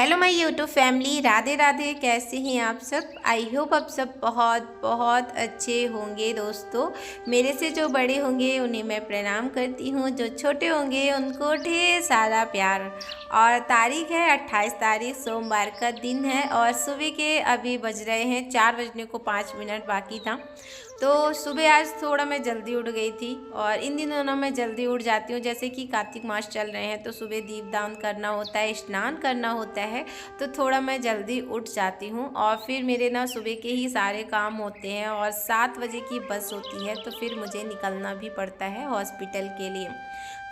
Hello my YouTube family, Radhe Radhe. कैसे हैं आप सब? आई होप आप सब बहुत बहुत अच्छे होंगे। दोस्तों, मेरे से जो बड़े होंगे उन्हें मैं प्रणाम करती हूँ, जो छोटे होंगे उनको ढेर सारा प्यार। और तारीख है 28 तारीख, सोमवार का दिन है और सुबह के अभी बज रहे हैं 4 बजने को 5 मिनट बाकी था। तो सुबह आज थोड़ा मैं जल्दी उठ गई थी और इन दिनों ना मैं जल्दी उठ जाती हूँ। जैसे कि कार्तिक मास चल रहे हैं तो सुबह दीपदान करना होता है, स्नान करना होता है, तो थोड़ा मैं जल्दी उठ जाती हूँ। और फिर मेरे ना सुबह के ही सारे काम होते हैं और 7 बजे की बस होती है, तो फिर मुझे निकलना भी पड़ता है हॉस्पिटल के लिए।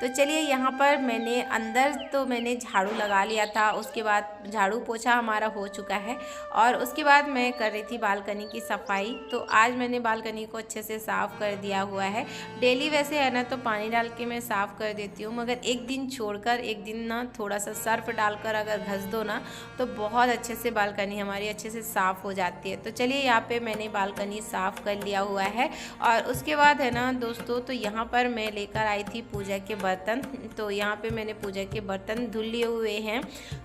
तो चलिए, यहाँ पर मैंने अंदर तो मैंने झाड़ू लगा लिया था, उसके बाद झाड़ू पोछा हमारा हो चुका है और उसके बाद मैं कर रही थी बालकनी की सफाई। तो आज मैंने बालकनी को अच्छे से साफ़ कर दिया हुआ है। डेली वैसे है ना तो पानी डाल के मैं साफ़ कर देती हूँ, मगर एक दिन छोड़कर एक दिन ना थोड़ा सा सर्फ डालकर अगर घस दो ना तो बहुत अच्छे से बालकनी हमारी अच्छे से साफ़ हो जाती है। तो चलिए, यहाँ पर मैंने बालकनी साफ़ कर लिया हुआ है और उसके बाद है ना दोस्तों, तो यहाँ पर मैं लेकर आई थी पूजा के बर्तन। तो यहाँ पे मैंने पूजा के बर्तन धुल लिए हुए हैं।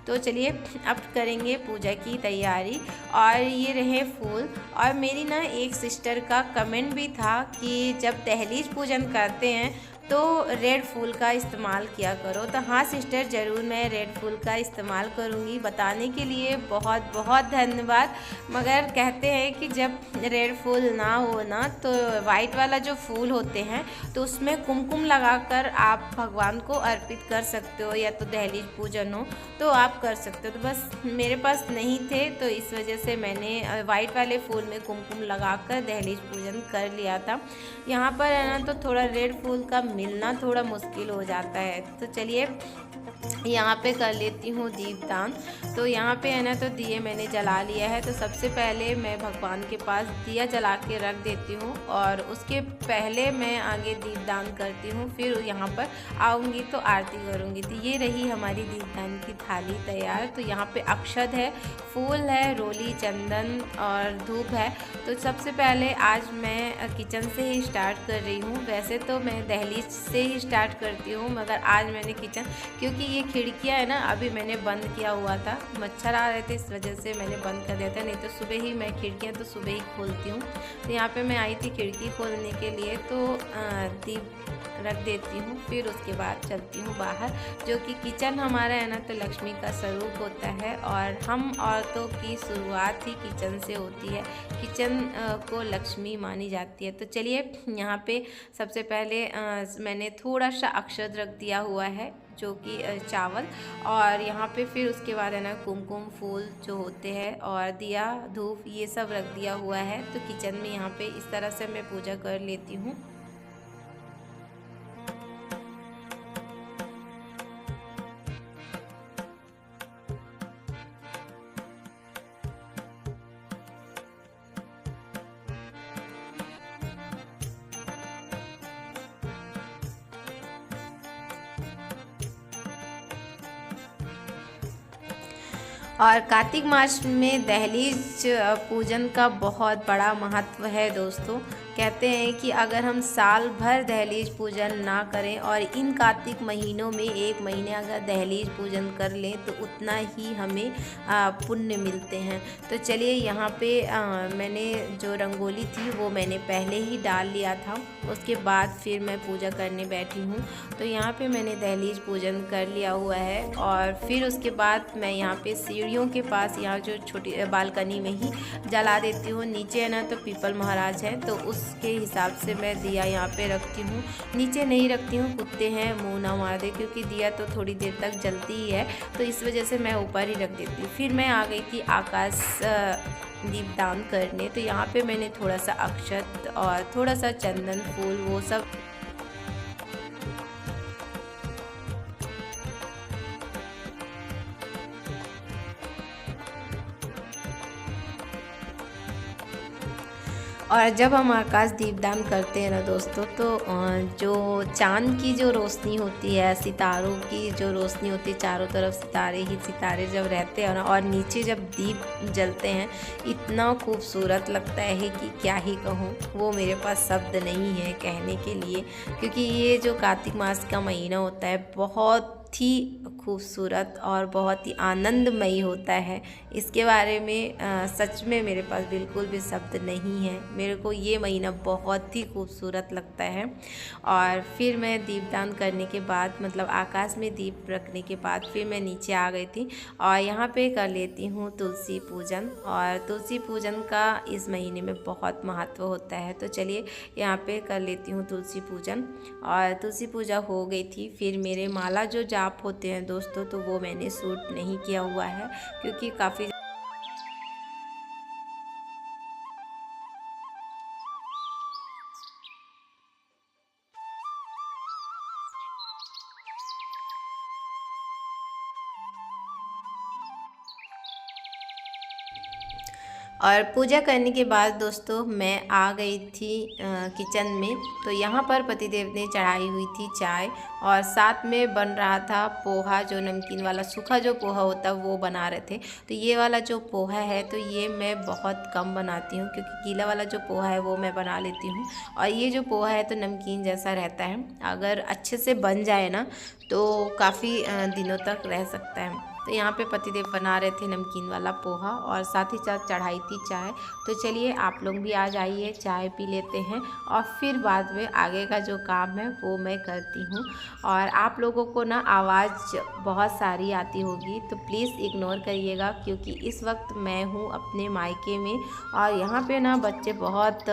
तो चलिए, अब करेंगे पूजा की तैयारी। और ये रहे फूल। और मेरी ना एक सिस्टर का कमेंट भी था कि जब दहलीज पूजन करते हैं तो रेड फूल का इस्तेमाल किया करो। तो हाँ सिस्टर, ज़रूर मैं रेड फूल का इस्तेमाल करूँगी। बताने के लिए बहुत बहुत धन्यवाद। मगर कहते हैं कि जब रेड फूल ना हो ना तो वाइट वाला जो फूल होते हैं तो उसमें कुमकुम लगाकर आप भगवान को अर्पित कर सकते हो, या तो दहलीज पूजन हो तो आप कर सकते हो। तो बस मेरे पास नहीं थे तो इस वजह से मैंने वाइट वाले फूल में कुमकुम लगाकर दहलीज पूजन कर लिया था। यहाँ पर है ना तो थोड़ा रेड फूल का मिलना थोड़ा मुश्किल हो जाता है। तो चलिए, यहाँ पे कर लेती हूँ दीपदान। तो यहाँ पे है ना तो दिए मैंने जला लिया है। तो सबसे पहले मैं भगवान के पास दिया जला के रख देती हूँ और उसके पहले मैं आगे दीपदान करती हूँ। फिर यहाँ पर आऊँगी तो आरती करूँगी। तो ये रही हमारी दीपदान की थाली तैयार। तो यहाँ पे अक्षत है, फूल है, रोली, चंदन और धूप है। तो सबसे पहले आज मैं किचन से ही स्टार्ट कर रही हूँ। वैसे तो मैं दहलीज से ही स्टार्ट करती हूँ, मगर आज मैंने किचन, क्योंकि ये खिड़कियाँ है ना अभी मैंने बंद किया हुआ था, मच्छर आ रहे थे इस वजह से मैंने बंद कर दिया था। नहीं तो सुबह ही मैं खिड़कियाँ तो सुबह ही खोलती हूँ। तो यहाँ पे मैं आई थी खिड़की खोलने के लिए, तो दीप रख देती हूँ। फिर उसके बाद चलती हूँ बाहर, जो कि किचन हमारा है ना तो लक्ष्मी का स्वरूप होता है और हम औरतों की शुरुआत ही किचन से होती है। किचन को लक्ष्मी मानी जाती है। तो चलिए, यहाँ पे सबसे पहले मैंने थोड़ा सा अक्षत रख दिया हुआ है, जो कि चावल। और यहाँ पे फिर उसके बाद है ना कुमकुम फूल जो होते हैं और दिया, धूप, ये सब रख दिया हुआ है। तो किचन में यहाँ पे इस तरह से मैं पूजा कर लेती हूँ। और कार्तिक मास में दहलीज पूजन का बहुत बड़ा महत्व है दोस्तों। कहते हैं कि अगर हम साल भर दहलीज पूजन ना करें और इन कार्तिक महीनों में एक महीने अगर दहलीज पूजन कर लें तो उतना ही हमें पुण्य मिलते हैं। तो चलिए, यहाँ पे मैंने जो रंगोली थी वो मैंने पहले ही डाल लिया था, उसके बाद फिर मैं पूजा करने बैठी हूँ। तो यहाँ पे मैंने दहलीज पूजन कर लिया हुआ है और फिर उसके बाद मैं यहाँ पे सीढ़ियों के पास, यहाँ जो छोटी बालकनी में ही जला देती हूँ। नीचे है ना तो पीपल महाराज है, तो उसके हिसाब से मैं दिया यहाँ पे रखती हूँ। नीचे नहीं रखती हूँ, कुत्ते हैं मुँह ना मार दे, क्योंकि दिया तो थोड़ी देर तक जलती ही है, तो इस वजह से मैं ऊपर ही रख देती हूँ। फिर मैं आ गई थी आकाश दीपदान करने। तो यहाँ पे मैंने थोड़ा सा अक्षत और थोड़ा सा चंदन फूल वो सब और जब हम आकाश दीपदान करते हैं ना दोस्तों, तो जो चांद की जो रोशनी होती है, सितारों की जो रोशनी होती है, चारों तरफ सितारे ही सितारे जब रहते हैं ना और नीचे जब दीप जलते हैं, इतना खूबसूरत लगता है कि क्या ही कहूँ। वो मेरे पास शब्द नहीं है कहने के लिए, क्योंकि ये जो कार्तिक मास का महीना होता है बहुत ही खूबसूरत और बहुत ही आनंदमयी होता है। इसके बारे में सच में मेरे पास बिल्कुल भी शब्द नहीं है। मेरे को ये महीना बहुत ही खूबसूरत लगता है। और फिर मैं दीपदान करने के बाद, मतलब आकाश में दीप रखने के बाद, फिर मैं नीचे आ गई थी और यहाँ पे कर लेती हूँ तुलसी पूजन। और तुलसी पूजन का इस महीने में बहुत महत्व होता है। तो चलिए यहाँ पे कर लेती हूँ तुलसी पूजन। और तुलसी पूजा हो गई थी। फिर मेरे माला जो जाप होते हैं दोस्तों, तो वो मैंने शूट नहीं किया हुआ है क्योंकि काफ़ी और पूजा करने के बाद दोस्तों मैं आ गई थी किचन में। तो यहाँ पर पतिदेव ने चढ़ाई हुई थी चाय और साथ में बन रहा था पोहा, जो नमकीन वाला सूखा जो पोहा होता है वो बना रहे थे। तो ये वाला जो पोहा है तो ये मैं बहुत कम बनाती हूँ क्योंकि गीला वाला जो पोहा है वो मैं बना लेती हूँ। और ये जो पोहा है तो नमकीन जैसा रहता है, अगर अच्छे से बन जाए ना तो काफ़ी दिनों तक रह सकता है। तो यहाँ पे पतिदेव बना रहे थे नमकीन वाला पोहा और साथ ही साथ चढ़ाई थी चाय। तो चलिए आप लोग भी आ जाइए, चाय पी लेते हैं और फिर बाद में आगे का जो काम है वो मैं करती हूँ। और आप लोगों को ना आवाज़ बहुत सारी आती होगी तो प्लीज़ इग्नोर करिएगा क्योंकि इस वक्त मैं हूँ अपने मायके में और यहाँ पे ना बच्चे बहुत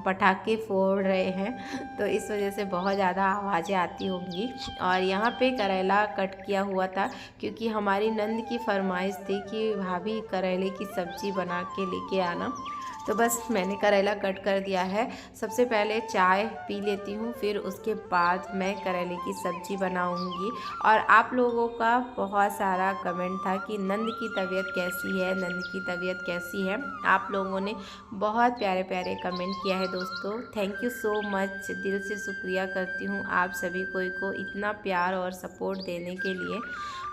पटाखे फोड़ रहे हैं, तो इस वजह से बहुत ज़्यादा आवाज़ें आती होंगी। और यहाँ पे करेला कट किया हुआ था क्योंकि हमारी नंद की फरमाइश थी कि भाभी करेले की सब्ज़ी बना के लेके आना। तो बस मैंने करेला कट कर दिया है। सबसे पहले चाय पी लेती हूँ, फिर उसके बाद मैं करेले की सब्ज़ी बनाऊँगी। और आप लोगों का बहुत सारा कमेंट था कि नंद की तबीयत कैसी है, नंद की तबीयत कैसी है। आप लोगों ने बहुत प्यारे प्यारे कमेंट किया है दोस्तों, थैंक यू सो मच। दिल से शुक्रिया करती हूँ आप सभी को इतना प्यार और सपोर्ट देने के लिए।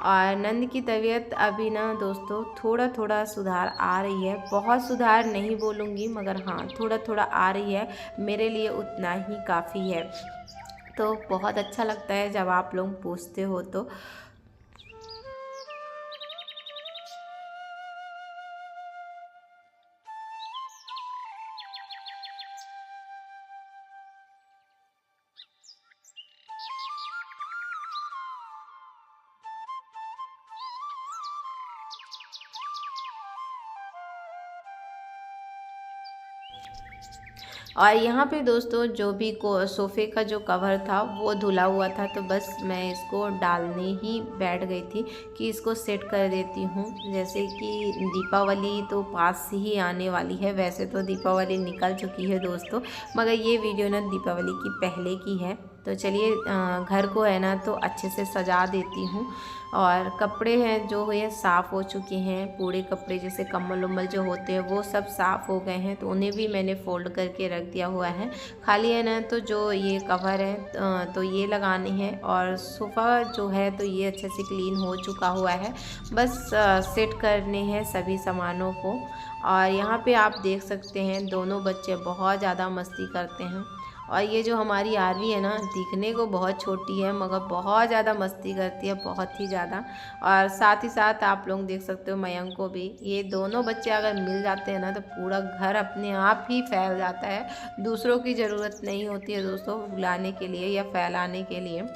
और नंद की तबीयत अभी ना दोस्तों थोड़ा थोड़ा सुधार आ रही है, बहुत सुधार नहीं बोलूँगी मगर हाँ थोड़ा थोड़ा आ रही है, मेरे लिए उतना ही काफ़ी है। तो बहुत अच्छा लगता है जब आप लोग पूछते हो तो। और यहाँ पे दोस्तों जो भी सोफ़े का जो कवर था वो धुला हुआ था, तो बस मैं इसको डालने ही बैठ गई थी कि इसको सेट कर देती हूँ। जैसे कि दीपावली तो पास ही आने वाली है, वैसे तो दीपावली निकल चुकी है दोस्तों, मगर ये वीडियो ना दीपावली की पहले की है। तो चलिए घर को है ना तो अच्छे से सजा देती हूँ। और कपड़े हैं जो ये साफ़ हो चुके हैं, पूरे कपड़े जैसे कम्बल उम्बल जो होते हैं वो सब साफ़ हो गए हैं, तो उन्हें भी मैंने फ़ोल्ड करके रख दिया हुआ है। खाली है ना तो जो ये कवर है तो ये लगाने हैं। और सोफ़ा जो है तो ये अच्छे से क्लीन हो चुका हुआ है, बस सेट करने हैं सभी सामानों को। और यहाँ पे आप देख सकते हैं दोनों बच्चे बहुत ज़्यादा मस्ती करते हैं। और ये जो हमारी आरवी है ना दिखने को बहुत छोटी है मगर बहुत ज़्यादा मस्ती करती है, बहुत ही ज़्यादा। और साथ ही साथ आप लोग देख सकते हो मयंक को भी, ये दोनों बच्चे अगर मिल जाते हैं ना तो पूरा घर अपने आप ही फैल जाता है, दूसरों की ज़रूरत नहीं होती है दोस्तों बुलाने के लिए या फैलाने के लिए।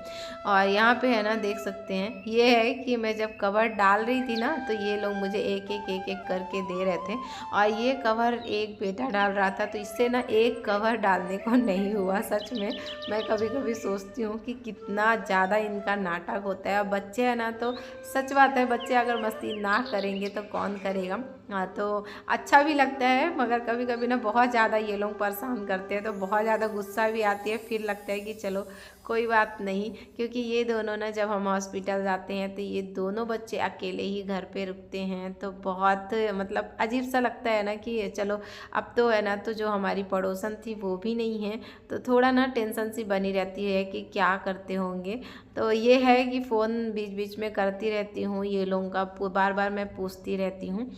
और यहाँ पे है ना देख सकते हैं, ये है कि मैं जब कवर डाल रही थी ना तो ये लोग मुझे एक एक करके दे रहे थे। और ये कवर एक बेटा डाल रहा था, तो इससे ना एक कवर डालने को नहीं हुआ। सच में मैं कभी कभी सोचती हूँ कि कितना ज़्यादा इनका नाटक होता है। अब बच्चे हैं ना तो सच बात है, बच्चे अगर मस्ती ना करेंगे तो कौन करेगा। हाँ तो अच्छा भी लगता है मगर कभी कभी ना बहुत ज़्यादा ये लोग परेशान करते हैं तो बहुत ज़्यादा गुस्सा भी आती है। फिर लगता है कि चलो कोई बात नहीं, क्योंकि ये दोनों ना जब हम हॉस्पिटल जाते हैं तो ये दोनों बच्चे अकेले ही घर पे रुकते हैं, तो बहुत मतलब अजीब सा लगता है ना कि चलो अब तो है ना तो जो हमारी पड़ोसन थी वो भी नहीं है, तो थोड़ा ना टेंशन सी बनी रहती है कि क्या करते होंगे। तो ये है कि फ़ोन बीच बीच में करती रहती हूँ, ये लोगों का बार बार मैं पूछती रहती हूँ।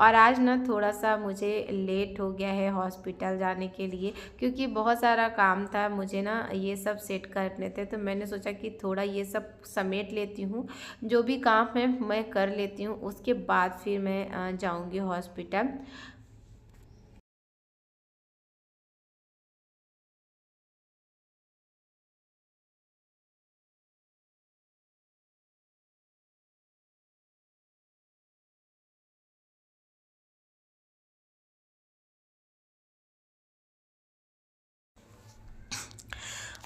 और आज ना थोड़ा सा मुझे लेट हो गया है हॉस्पिटल जाने के लिए, क्योंकि बहुत सारा काम था मुझे ना, ये सब सेट करने थे। तो मैंने सोचा कि थोड़ा ये सब समेट लेती हूँ, जो भी काम है मैं कर लेती हूँ, उसके बाद फिर मैं जाऊँगी हॉस्पिटल।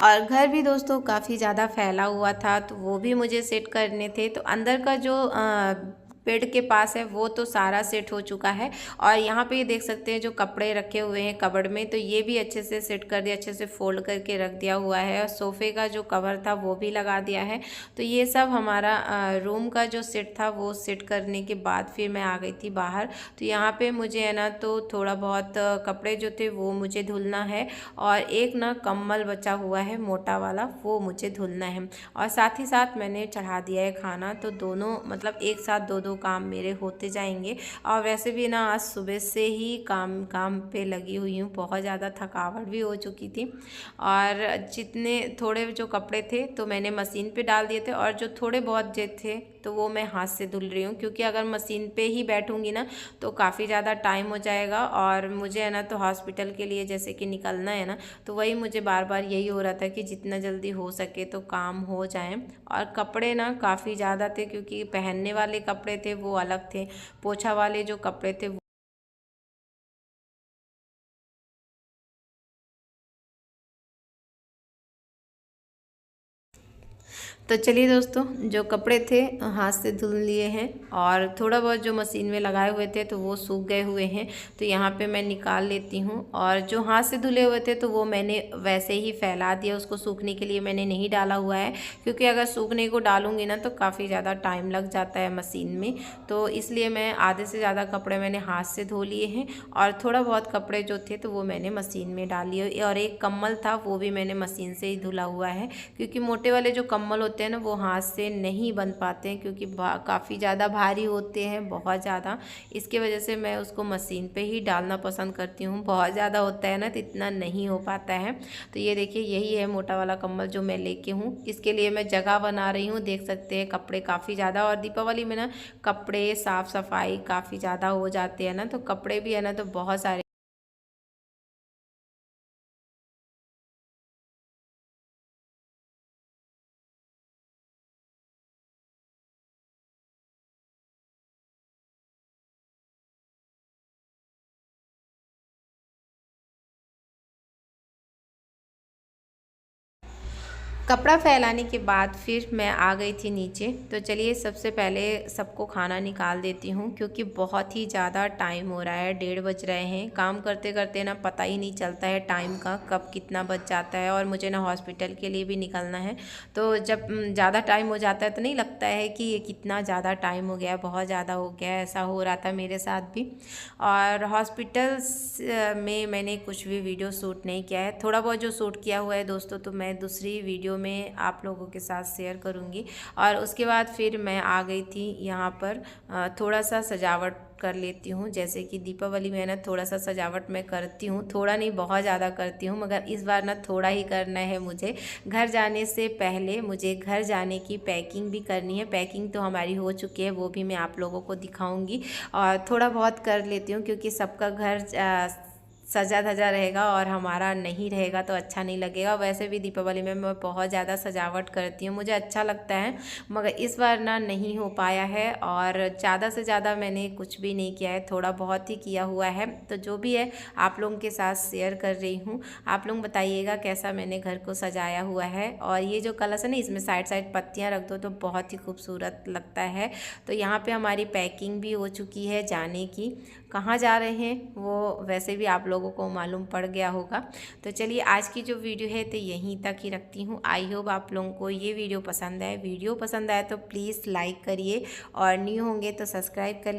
और घर भी दोस्तों काफ़ी ज़्यादा फैला हुआ था, तो वो भी मुझे सेट करने थे। तो अंदर का जो बेड के पास है वो तो सारा सेट हो चुका है। और यहाँ पे ये देख सकते हैं जो कपड़े रखे हुए हैं कबर्ड में, तो ये भी अच्छे से सेट कर दिया, अच्छे से फोल्ड करके रख दिया हुआ है। और सोफ़े का जो कवर था वो भी लगा दिया है। तो ये सब हमारा रूम का जो सेट था वो सेट करने के बाद फिर मैं आ गई थी बाहर। तो यहाँ पे मुझे है ना तो थोड़ा बहुत कपड़े जो थे वो मुझे धुलना है, और एक ना कम्बल बचा हुआ है मोटा वाला, वो मुझे धुलना है। और साथ ही साथ मैंने चढ़ा दिया है खाना, तो दोनों मतलब एक साथ दो दो काम मेरे होते जाएंगे। और वैसे भी ना आज सुबह से ही काम काम पे लगी हुई हूँ, बहुत ज़्यादा थकावट भी हो चुकी थी। और जितने थोड़े जो कपड़े थे तो मैंने मशीन पे डाल दिए थे, और जो थोड़े बहुत जो थे तो वो मैं हाथ से धुल रही हूँ, क्योंकि अगर मशीन पे ही बैठूँगी ना तो काफ़ी ज़्यादा टाइम हो जाएगा। और मुझे है ना तो हॉस्पिटल के लिए जैसे कि निकलना है ना, तो वही मुझे बार बार यही हो रहा था कि जितना जल्दी हो सके तो काम हो जाए। और कपड़े ना काफ़ी ज़्यादा थे, क्योंकि पहनने वाले कपड़े थे वो अलग थे, पोछा वाले जो कपड़े थे। तो चलिए दोस्तों, जो कपड़े थे हाथ से धुल लिए हैं, और थोड़ा बहुत जो मशीन में लगाए हुए थे तो वो सूख गए हुए हैं। तो यहाँ पे मैं निकाल लेती हूँ। और जो हाथ से धुले हुए थे तो वो मैंने वैसे ही फैला दिया, उसको सूखने के लिए मैंने नहीं डाला हुआ है, क्योंकि अगर सूखने को डालूँगी ना तो काफ़ी ज़्यादा टाइम लग जाता है मशीन में। तो इसलिए मैं आधे से ज़्यादा कपड़े मैंने हाथ से धो लिए हैं, और थोड़ा बहुत कपड़े जो थे तो वो मैंने मशीन में डाल लिए। और एक कम्बल था वो भी मैंने मशीन से ही धुला हुआ है, क्योंकि मोटे वाले जो कम्बल होते हैं ना वो हाथ से नहीं बन पाते हैं, क्योंकि काफ़ी ज़्यादा भारी होते हैं, बहुत ज़्यादा। इसके वजह से मैं उसको मशीन पे ही डालना पसंद करती हूँ। बहुत ज़्यादा होता है ना तो इतना नहीं हो पाता है। तो ये देखिए, यही है मोटा वाला कम्बल जो मैं लेके हूँ। इसके लिए मैं जगह बना रही हूँ, देख सकते हैं कपड़े काफ़ी ज़्यादा। और दीपावली में ना कपड़े साफ़ सफाई काफ़ी ज़्यादा हो जाते हैं ना, तो कपड़े भी है ना तो बहुत सारे। कपड़ा फैलाने के बाद फिर मैं आ गई थी नीचे। तो चलिए सबसे पहले सबको खाना निकाल देती हूँ, क्योंकि बहुत ही ज़्यादा टाइम हो रहा है, 1:30 बज रहे हैं। काम करते करते ना पता ही नहीं चलता है टाइम का, कब कितना बज जाता है। और मुझे ना हॉस्पिटल के लिए भी निकलना है, तो जब ज़्यादा टाइम हो जाता है तो नहीं लगता है कि ये कितना ज़्यादा टाइम हो गया है, बहुत ज़्यादा हो गया है। ऐसा हो रहा था मेरे साथ भी। और हॉस्पिटल में मैंने कुछ भी वीडियो शूट नहीं किया है, थोड़ा बहुत जो शूट किया हुआ है दोस्तों तो मैं दूसरी वीडियो में आप लोगों के साथ शेयर करूंगी। और उसके बाद फिर मैं आ गई थी यहाँ पर, थोड़ा सा सजावट कर लेती हूँ। जैसे कि दीपावली में ना थोड़ा सा सजावट मैं करती हूँ, थोड़ा नहीं बहुत ज़्यादा करती हूँ, मगर इस बार ना थोड़ा ही करना है मुझे। घर जाने से पहले मुझे घर जाने की पैकिंग भी करनी है। पैकिंग तो हमारी हो चुकी है, वो भी मैं आप लोगों को दिखाऊंगी। और थोड़ा बहुत कर लेती हूँ, क्योंकि सबका घर सजा धजा रहेगा और हमारा नहीं रहेगा तो अच्छा नहीं लगेगा। वैसे भी दीपावली में मैं बहुत ज़्यादा सजावट करती हूँ, मुझे अच्छा लगता है, मगर इस बार ना नहीं हो पाया है। और ज़्यादा से ज़्यादा मैंने कुछ भी नहीं किया है, थोड़ा बहुत ही किया हुआ है। तो जो भी है आप लोगों के साथ शेयर कर रही हूँ। आप लोग बताइएगा कैसा मैंने घर को सजाया हुआ है। और ये जो कलश है ना, इसमें साइड साइड पत्तियाँ रख दो तो बहुत ही खूबसूरत लगता है। तो यहाँ पे हमारी पैकिंग भी हो चुकी है जाने की। कहाँ जा रहे हैं वो वैसे भी आप लोगों को मालूम पड़ गया होगा। तो चलिए आज की जो वीडियो है तो यहीं तक ही रखती हूँ। आई होप आप लोगों को ये वीडियो पसंद आए। वीडियो पसंद आए तो प्लीज़ लाइक करिए, और न्यू होंगे तो सब्सक्राइब कर